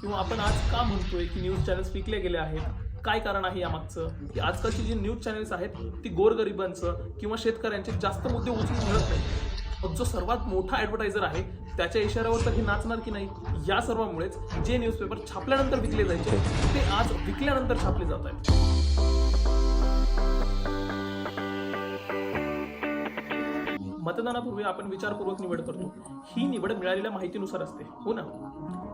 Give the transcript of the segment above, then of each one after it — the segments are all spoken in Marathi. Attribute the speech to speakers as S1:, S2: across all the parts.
S1: किंवा आपण आज का म्हणतोय की न्यूज चॅनल्स विकले गेले आहेत, काय कारण आहे यामागचं, की आजकालची जी न्यूज चॅनल्स आहेत ती गोरगरिबांचं किंवा शेतकऱ्यांचे जास्त मुद्दे उचलून धरत नाही. मग जो सर्वात मोठा ॲडव्हर्टायझर आहे त्याच्या इशाऱ्यावर तर हे नाचणार की नाही. या सर्वामुळेच जे न्यूजपेपर छापल्यानंतर विकले जायचे ते आज विकल्यानंतर छापले जात आहेत. मतदानापूर्वी आपण विचारपूर्वक निवड करतो. ही निवड मिळालेल्या माहितीनुसार असते, हो ना.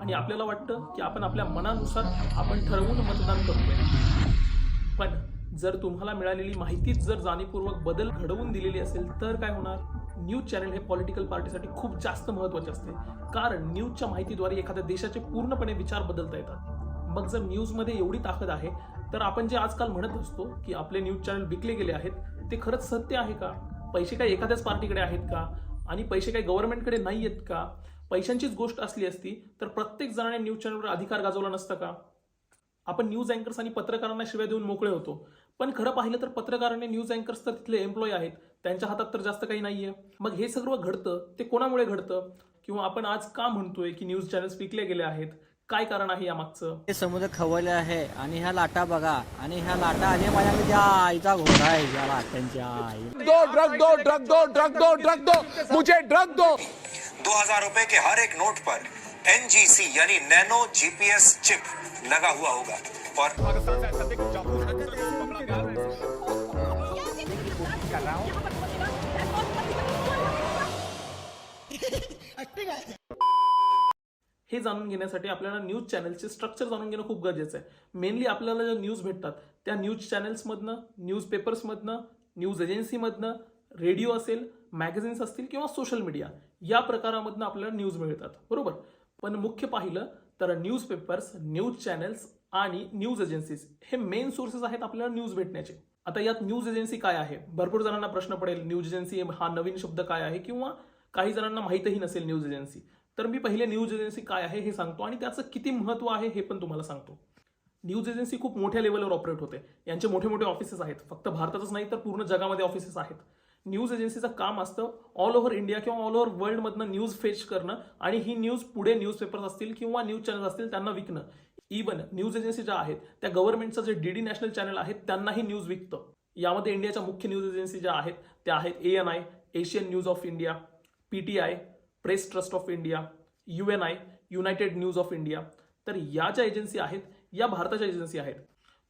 S1: आणि आपल्याला वाटतं की आपण आपल्या मनानुसार आपण ठरवून मतदान करतोय. पण जर तुम्हाला मिळालेली माहितीच जर जाणीवपूर्वक बदल घडवून दिलेली असेल तर काय होणार. न्यूज चॅनल हे पॉलिटिकल पार्टीसाठी खूप जास्त महत्त्वाचे असते, कारण न्यूजच्या माहितीद्वारे एखाद्या देशाचे पूर्णपणे विचार बदलता येतात. मग जर न्यूजमध्ये एवढी ताकद आहे तर आपण जे आजकाल म्हणत असतो की आपले न्यूज चॅनल विकले गेले आहेत, ते खरंच सत्य आहे का. पैसे काय एखाद्याच पार्टीकडे आहेत का, आणि पैसे काय गव्हर्नमेंटकडे नाही आहेत का. पैशांचीच गोष्ट असली असती तर प्रत्येक जणाने न्यूज चॅनलवर अधिकार गाजवला नसता का. आपण न्यूज अँकर्स आणि पत्रकारांना शिव्या देऊन मोकळे होतो, पण खरं पाहिलं तर पत्रकारांनी न्यूज अँकर्स तर तिथले एम्प्लॉय आहेत, त्यांच्या हातात तर जास्त काही नाहीये. मग हे सगळं घडतं ते कोणामुळे घडतं, किंवा आपण आज का म्हणतोय की न्यूज चॅनल्स विकले गेले आहेत, काय कारण आहे यामागचं.
S2: हे समुद्र खवले आहे आणि ह्या लाटा बघा, आणि ह्या लाटा आणि माझ्या त्या आईचा घोडा आहे, या लाटांच्या आई.
S3: दो ड्रग दो ड्रग दो ड्रग दो ड्रग दो मुझे ड्रग दो।
S4: 2000 रुपए के हर एक नोट पर NGC यानी नैनो GPS चिप लगा हुआ होगा और
S1: हे जाणून घेण्यासाठी आपल्याला न्यूज चॅनलचे स्ट्रक्चर जाणून घेणं खूप गरजेचं आहे. मेनली आपल्याला ज्या न्यूज भेटतात त्या न्यूज चॅनल्समधनं, न्यूज पेपर्समधनं, न्यूज एजन्सीमधनं, रेडिओ असेल, मॅगझिन्स असतील किंवा सोशल मीडिया, या प्रकारामधनं आपल्याला न्यूज मिळतात, बरोबर. पण मुख्य पाहिलं तर न्यूज पेपर्स, न्यूज चॅनल्स आणि न्यूज एजन्सीज हे मेन सोर्सेस आहेत आपल्याला न्यूज भेटण्याचे. आता यात न्यूज एजन्सी काय आहे, भरपूर जणांना प्रश्न पडेल, न्यूज एजन्सी हा नवीन शब्द काय आहे, किंवा काही जणांना माहीतही नसेल न्यूज एजन्सी. तर मी पहिले न्यूज एजन्सी काय आहे हे सांगतो आणि त्याचं किती महत्त्व आहे हे पण तुम्हाला सांगतो. न्यूज एजन्सी खूप मोठ्या लेवलवर ऑपरेट होते, यांचे मोठे मोठे ऑफिसेस आहेत, फक्त भारतातच नाही तर पूर्ण जगामध्ये ऑफिसेस आहेत. न्यूज एजन्सीचं काम असतं ऑल ओव्हर इंडिया किंवा ऑल ओव्हर वर्ल्डमधनं न्यूज फेच करणं आणि ही न्यूज पुढे न्यूज पेपर्स असतील किंवा न्यूज चॅनल्स असतील त्यांना विकणं. इवन न्यूज एजन्सी ज्या आहेत त्या गव्हर्नमेंटचं जे DD नॅशनल चॅनल आहे त्यांनाही न्यूज विकतं. यामध्ये इंडियाच्या मुख्य न्यूज एजन्सी ज्या आहेत त्या आहेत ANI, Asian news of India, PTI, press trust of India, UNI, United news of India. तर या ज्या एजन्सी आहेत या भारताच्या एजन्सी आहेत.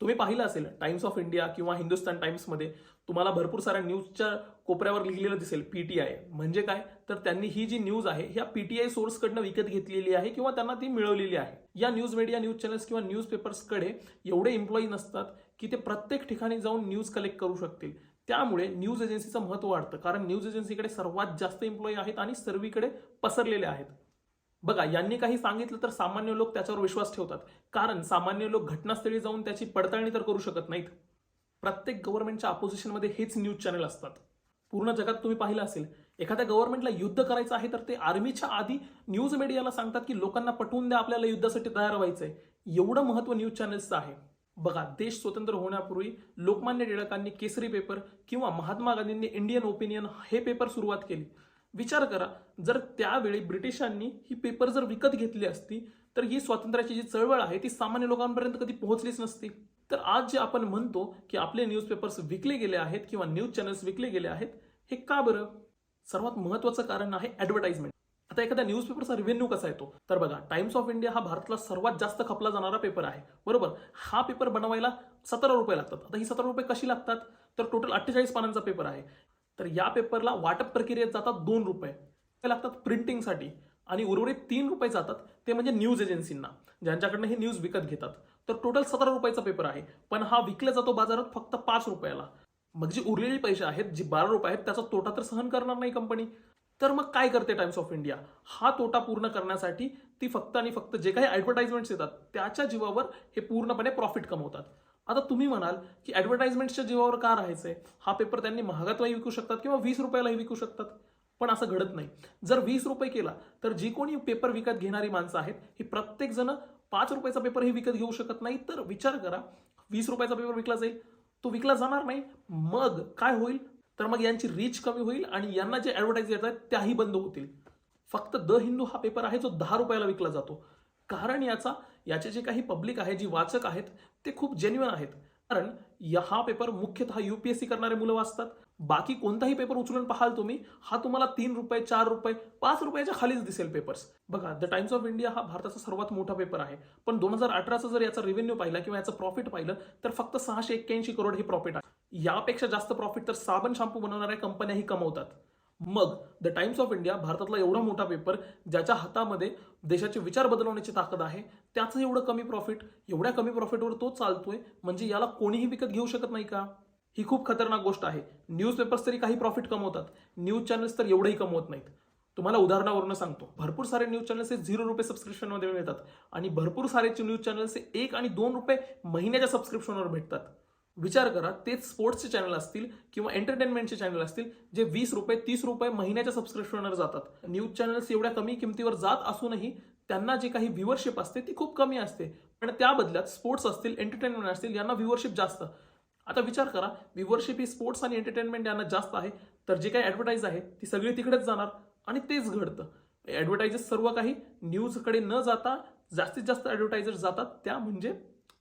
S1: तुम्ही पाहिलं असेल टाइम्स ऑफ इंडिया किंवा हिंदुस्तान टाइम्समध्ये तुम्हाला भरपूर साऱ्या न्यूजच्या कोपऱ्यावर लिहिलेलं दिसेल PTI. म्हणजे काय तर त्यांनी ही जी न्यूज आहे ह्या PTI सोर्सकडनं विकत घेतलेली आहे किंवा त्यांना ती मिळवलेली आहे. या न्यूज मीडिया, न्यूज चॅनल्स किंवा न्यूज पेपर्सकडे एवढे एम्प्लॉई नसतात की ते प्रत्येक ठिकाणी जाऊन न्यूज कलेक्ट करू शकतील. त्यामुळे न्यूज एजन्सीचं महत्त्व वाढतं, कारण न्यूज एजन्सीकडे सर्वात जास्त एम्प्लॉई आहेत आणि सर्वीकडे पसरलेले आहेत. बघा, यांनी काही सांगितलं तर सामान्य लोक त्याच्यावर विश्वास ठेवतात, कारण सामान्य लोक घटनास्थळी जाऊन त्याची पडताळणी तर करू शकत नाहीत. प्रत्येक गव्हर्नमेंटच्या अपोजिशनमध्ये हेच न्यूज चॅनल असतात. पूर्ण जगात तुम्ही पाहिलं असेल, एखाद्या गव्हर्नमेंटला युद्ध करायचं आहे तर ते आर्मीच्या आधी न्यूज मीडियाला सांगतात की लोकांना पटवून द्या, आपल्याला युद्धासाठी तयार व्हायचंय. एवढं महत्त्व न्यूज चॅनल्सचं आहे. बघा, देश स्वतंत्र होण्यापूर्वी लोकमान्य टिळकांनी केसरी पेपर किंवा महात्मा गांधींनी इंडियन ओपिनियन हे पेपर सुरुवात केली. विचार करा, जर त्यावेळी ब्रिटिशांनी ही पेपर जर विकत घेतली असती तर ही स्वातंत्र्याची जी चळवळ आहे ती सामान्य लोकांपर्यंत कधी पोहोचलीच नसती. तर आज जे आपण म्हणतो की आपले न्यूजपेपर्स विकले गेले आहेत किंवा न्यूज चॅनल्स विकले गेले आहेत, हे का बरं. सर्वात महत्त्वाचं कारण आहे ॲडव्हर्टाइजमेंट. आता एखाद्या न्यूजपेपरचा रिव्हेन्यू कसा येतो तर बघा, टाइम्स ऑफ इंडिया हा भारतातला सर्वात जास्त खपला जाणारा पेपर आहे, बरोबर. हा पेपर बनवायला 17 रुपये लागतात. आता ही 17 रुपये कशी लागतात तर टोटल 48 पानांचा पेपर आहे. तर या पेपरला वाटप प्रक्रियेत जातात 2 रुपये लागतात प्रिंटिंगसाठी, आणि उर्वरित 3 रुपये जातात ते म्हणजे न्यूज एजन्सींना, ज्यांच्याकडनं हे न्यूज विकत घेतात. तर टोटल 17 रुपयाचा पेपर आहे, पण हा विकला जातो बाजारात फक्त 5 रुपयाला. मग जी उरलेली पैसे आहेत, जी 12 रुपये आहेत, त्याचा तोटा तर सहन करणार नाही कंपनी. तर मग काय करते टाइम्स ऑफ इंडिया, हा तोटा पूर्ण करण्यासाठी ती फक्त आणि फक्त जे काही ॲडव्हर्टाइजमेंट्स येतात त्याच्या जीवावर हे पूर्णपणे प्रॉफिट कमवतात. आता तुम्ही म्हणाल की ॲडव्हर्टाइजमेंटच्या जीवावर का राहायचंय, हा पेपर त्यांनी महागातही विकू शकतात किंवा 20 रुपयालाही विकू शकतात. पण असं घडत नाही. जर 20 रुपये केला तर जी कोणी पेपर विकत घेणारी माणसं आहेत ही प्रत्येक जण 5 रुपयाचा पेपरही विकत घेऊ शकत नाही. तर विचार करा, 20 रुपयाचा पेपर विकला जाईल, तो विकला जाणार नाही. मग काय होईल तर मग यांची रीच कमी होईल आणि यांना जे ॲडव्हर्टाइज येत आहेत त्याही बंद होतील. फक्त द हिंदू हा पेपर आहे जो 10 रुपयाला विकला जातो, कारण याचा याचे जे काही पब्लिक आहे, जी वाचक आहेत, ते खूप जेन्युइन आहेत. कारण हा पेपर मुख्यतः UPSC करणारे मुलं वाचतात. बाकी कोणताही पेपर उचलून पाहाल तुम्ही, हा तुम्हाला 3 रुपये, 4 रुपये, 5 रुपयाच्या खालीच दिसेल पेपर्स. बघा, द टाइम्स ऑफ इंडिया हा भारताचा सर्वात मोठा पेपर आहे. पण 2018चा जर याचा रेव्हेन्यू पाहिला किंवा याचं प्रॉफिट पाहिलं तर फक्त 681 करोड हे प्रॉफिट आहे. यापेक्षा जास्त प्रॉफिट तर साबण शॅम्पू बनवणाऱ्या कंपन्याही कमवतात. मग द टाइम्स ऑफ इंडिया भारतातला एवढा मोठा पेपर, ज्याच्या हातामध्ये देशाचे विचार बदलवण्याची ताकद आहे, त्याचं एवढं कमी प्रॉफिट, एवढ्या कमी प्रॉफिटवर तो चालतोय, म्हणजे याला कोणीही विकत घेऊ शकत नाही का? ही खूप खतरनाक गोष्ट आहे. न्यूज पेपर्स तरी काही प्रॉफिट कमवतात, न्यूज चॅनल्स तर एवढंही कमवत नाहीत. तुम्हाला उदाहरणावरून सांगतो, भरपूर सारे न्यूज चॅनल्स हे 0 रुपये सबस्क्रिप्शनमध्ये मिळतात आणि भरपूर सारे न्यूज चॅनल्स हे 1 आणि 2 रुपये महिन्याच्या सबस्क्रिप्शनवर भेटतात. विचार करा, तेच स्पोर्ट्सचे चॅनल असतील किंवा एंटरटेनमेंटचे चॅनल असतील जे 20 रुपये 30 रुपये महिन्याच्या सबस्क्रिप्शनवर जातात. न्यूज चॅनल्स एवढ्या कमी किमतीवर जात असूनही त्यांना जे काही व्ह्यूअरशिप असते ती खूप कमी असते. पण त्या बदल्यात स्पोर्ट्स असतील, एंटरटेनमेंट असतील, यांना व्ह्यूअरशिप जास्त. आता विचार करा, व्ह्यूअरशिप ही स्पोर्ट्स आणि एंटरटेनमेंट यांना जास्त आहे, तर जे काही ॲडव्हर्टाईज आहे ती सगळी तिकडेच जाणार आणि तेच घडतं. ॲडव्हर्टायझर्स सर्व काही न्यूजकडे न जाता जास्तीत जास्त ॲडव्हर्टायझर्स जातात, त्या म्हणजे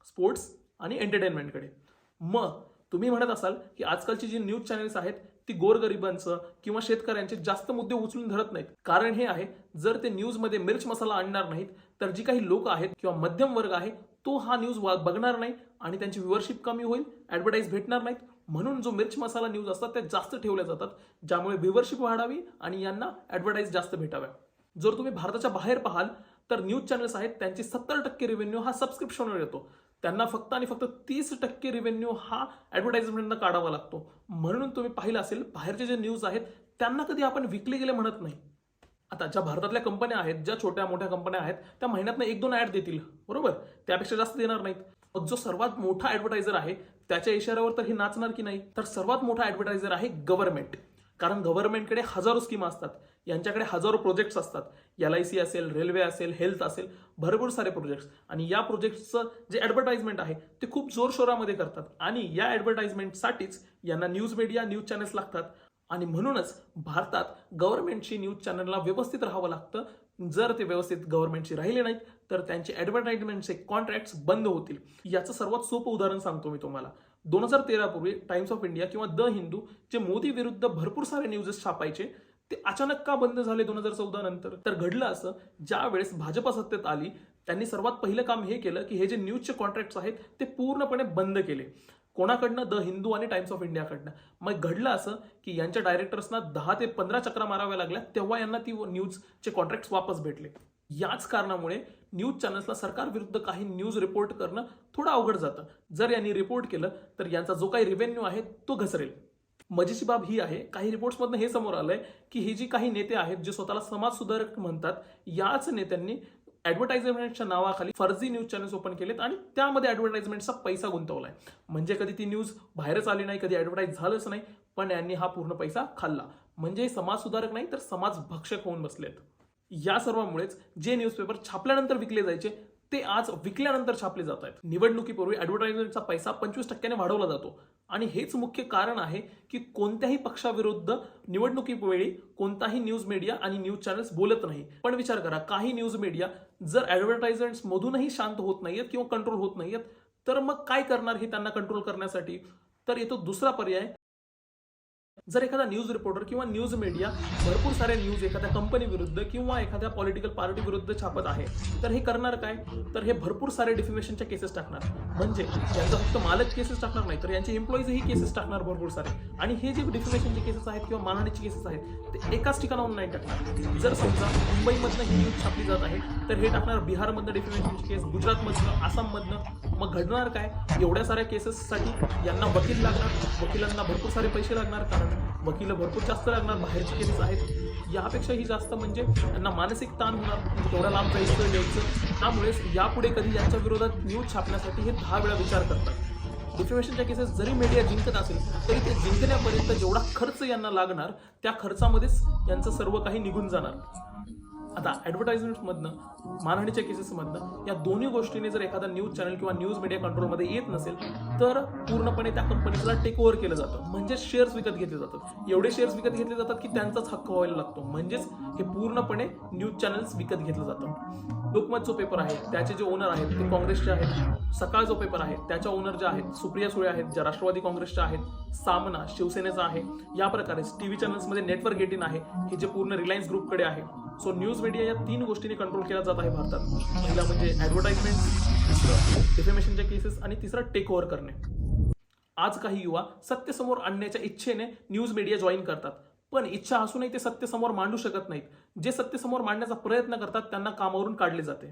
S1: स्पोर्ट्स आणि एंटरटेनमेंटकडे. मग तुम्ही म्हणत असाल की आजकालची जी न्यूज चॅनल्स आहेत ती गोरगरिबांचं किंवा शेतकऱ्यांचे जास्त मुद्दे उचलून धरत नाहीत. कारण हे आहे, जर ते न्यूजमध्ये मिर्च मसाला आणणार नाहीत तर जी काही लोक आहेत किंवा मध्यम वर्ग आहे तो हा न्यूज बघणार नाही आणि त्यांची व्ह्यूअरशिप कमी होईल, ॲडव्हर्टाईज भेटणार नाहीत. म्हणून जो मिर्च मसाला न्यूज असतात त्या जास्त ठेवल्या जातात, ज्यामुळे व्ह्यूअरशिप वाढावी आणि यांना ॲडव्हर्टाईज जास्त भेटाव्या. जर तुम्ही भारताच्या बाहेर पाहाल तर न्यूज चॅनल्स आहेत त्यांची 70% रेव्हेन्यू हा सबस्क्रिप्शनवर येतो. त्यांना फक्त आणि फक्त 30% रेव्हेन्यू हा ॲडव्हर्टाइजमेंटनं काढावा लागतो. म्हणून तुम्ही पाहिलं असेल, बाहेरचे जे न्यूज आहेत त्यांना कधी आपण विकले गेले म्हणत नाही. आता ज्या भारतातल्या कंपन्या आहेत, ज्या छोट्या मोठ्या कंपन्या आहेत, त्या महिन्यातनं 1-2 ॲड देतील, बरोबर, त्यापेक्षा जास्त देणार नाहीत. मग जो सर्वात मोठा ॲडव्हर्टायझर आहे त्याच्या इशाऱ्यावर तर हे नाचणार की नाही? तर सर्वात मोठा ॲडव्हर्टायझर आहे गव्हर्नमेंट. कारण गव्हर्नमेंटकडे हजारो स्कीम असतात, यांच्याकडे हजारो प्रोजेक्ट्स असतात. LIC असेल, रेल्वे असेल, हेल्थ असेल, भरपूर सारे प्रोजेक्ट्स. आणि या प्रोजेक्ट्सचं जे ॲडव्हर्टाइजमेंट आहे ते खूप जोरशोरामध्ये करतात आणि या ॲडव्हर्टाइजमेंटसाठीच यांना न्यूज मीडिया, न्यूज चॅनल्स लागतात. आणि म्हणूनच भारतात गव्हर्नमेंटची न्यूज चॅनलला व्यवस्थित राहावं लागतं. जर ते व्यवस्थित गव्हर्नमेंटची राहिले नाहीत तर त्यांचे ॲडव्हर्टाइजमेंटचे कॉन्ट्रॅक्ट्स बंद होतील. याचं सर्वात सोपं उदाहरण सांगतो मी तुम्हाला. 2013 पूर्वी टाइम्स ऑफ इंडिया किंवा द हिंदू जे मोदी विरुद्ध भरपूर सारे न्यूजेस छापायचे, ते अचानक का बंद झाले 2014 नंतर? तर घडलं असं, ज्या वेळेस भाजप सत्तेत आली त्यांनी सर्वात पहिलं काम हे केलं की हे जे न्यूजचे कॉन्ट्रॅक्ट्स आहेत ते पूर्णपणे बंद केले. कोणाकडनं? द हिंदू आणि टाइम्स ऑफ इंडियाकडनं. मग घडलं असं की यांच्या डायरेक्टर्सना 10 ते 15 चक्रा माराव्या लागल्या, तेव्हा यांना ती न्यूजचे कॉन्ट्रॅक्ट्स वापस भेटले. याच कारणामुळे न्यूज चॅनल्सला सरकार विरुद्ध काही न्यूज रिपोर्ट करणं थोडं अवघड जातं. जर यांनी रिपोर्ट केलं तर यांचा जो काही रेव्हेन्यू आहे तो घसरेल. मजेची बाब ही आहे, काही रिपोर्ट्समधनं हे समोर आलंय की हे जी काही नेते आहेत जे स्वतःला समाज सुधारक म्हणतात, याच नेत्यांनी ॲडव्हर्टाइजमेंटच्या नावाखाली फर्जी न्यूज चॅनल्स ओपन केलेत आणि त्यामध्ये ॲडव्हर्टाइजमेंटचा पैसा गुंतवलाय. म्हणजे कधी ती न्यूज बाहेरच आली नाही, कधी ॲडव्हर्टाइज झालंच नाही, पण यांनी हा पूर्ण पैसा खाल्ला. म्हणजे समाज सुधारक नाही तर समाज भक्षक होऊन बसलेत. या सर्वांमुळेच जे न्यूजपेपर छापल्यानंतर विकले जायचे ते आज विकल्यानंतर छापले जात आहेत. निवडणुकीपूर्वी ॲडव्हर्टाइजमेंटचा पैसा 25% वाढवला जातो आणि हेच मुख्य कारण आहे की कोणत्याही पक्षाविरुद्ध निवडणुकीवेळी कोणताही न्यूज मीडिया आणि न्यूज चॅनल्स बोलत नाही. पण विचार करा, काही न्यूज मीडिया जर ॲडव्हर्टाइजमेंट्स मधूनही शांत होत नाहीयेत किंवा कंट्रोल होत नाहीयेत, तर मग काय करणार हे त्यांना कंट्रोल करण्यासाठी? तर येतो दुसरा पर्याय. जर एखादा न्यूज रिपोर्टर किंवा न्यूज मीडिया भरपूर सारे न्यूज एखाद्या कंपनी विरुद्ध किंवा एखाद्या पॉलिटिकल पार्टी विरुद्ध छापत आहे, तर हे करणार काय? तर हे भरपूर सारे डिफेमेशनच्या केसेस टाकणार. म्हणजे यांचा फक्त मालक केसेस टाकणार नाही तर यांचे एम्प्लॉईजही केसेस टाकणार भरपूर सारे. आणि हे जे डिफेमेशनचे केसेस आहेत किंवा मानहानीचे केसेस आहेत ते एकाच ठिकाणाहून नाही टाकणार. जर समजा मुंबईमधनं ही न्यूज छापली जात आहे तर हे टाकणार बिहारमधनं डिफेमेशनची केस, गुजरातमधनं, आसाममधनं. मग घडणार काय? एवढ्या साऱ्या केसेससाठी यांना वकील लागणार, वकिलांना भरपूर सारे पैसे लागणार, कारण वकील भरपूर जास्त लागणार, बाहेरचे केसेस आहेत. यापेक्षाही जास्त म्हणजे त्यांना मानसिक ताण होणार, तेवढा लांब जायचं यायचं. त्यामुळेच यापुढे कधी यांच्या विरोधात न्यूज छापण्यासाठी हे 10 वेळा विचार करतात. डिफेमेशनच्या केसेस जरी मीडिया जिंकत असेल तरी ते जिंकण्यापर्यंत जेवढा खर्च यांना लागणार त्या खर्चामध्येच यांचं सर्व काही निघून जाणार. आता ॲडव्हर्टाइजमेंटमधनं, मानहानीच्या केसेसमधनं, या दोन्ही गोष्टीने जर एखादा न्यूज चॅनल किंवा न्यूज मीडिया कंट्रोलमध्ये येत नसेल तर पूर्णपणे त्या कंपनीला टेक ओव्हर केलं जातं. म्हणजे शेअर्स विकत घेतले जातात. एवढे शेअर्स विकत घेतले जातात की त्यांचाच हक्क व्हायला लागतो. म्हणजेच हे पूर्णपणे न्यूज चॅनल्स विकत घेतलं जातं. लोकमत जो पेपर आहे त्याचे जे ओनर आहेत ते काँग्रेसचे आहेत. सकाळ जो पेपर आहे त्याच्या ओनर ज्या आहेत सुप्रिया सुळे आहेत, ज्या राष्ट्रवादी काँग्रेसच्या आहेत. सामना शिवसेनेचा आहे. या प्रकारे टीव्ही चॅनल्समध्ये नेटवर्क 18 आहे, हे जे पूर्ण रिलायन्स ग्रुपकडे आहे. सो न्यूज मीडिया या 3 गोष्टींनी कंट्रोल केला जात आहे भारतात. पहिला म्हणजे ऍडव्हर्टाइजमेंट, दुसरं डिफेमेशनच्या केसेस आणि तिसरं टेक ओव्हर करणे. आज काही युवा सत्य समोर आणण्याच्या इच्छेने न्यूज मीडिया जॉईन करतात, पण इच्छा असूनही ते सत्य समोर मांडू शकत नाहीत. जे सत्य समोर मांडण्याचा प्रयत्न करतात त्यांना कामावरून काढले जाते.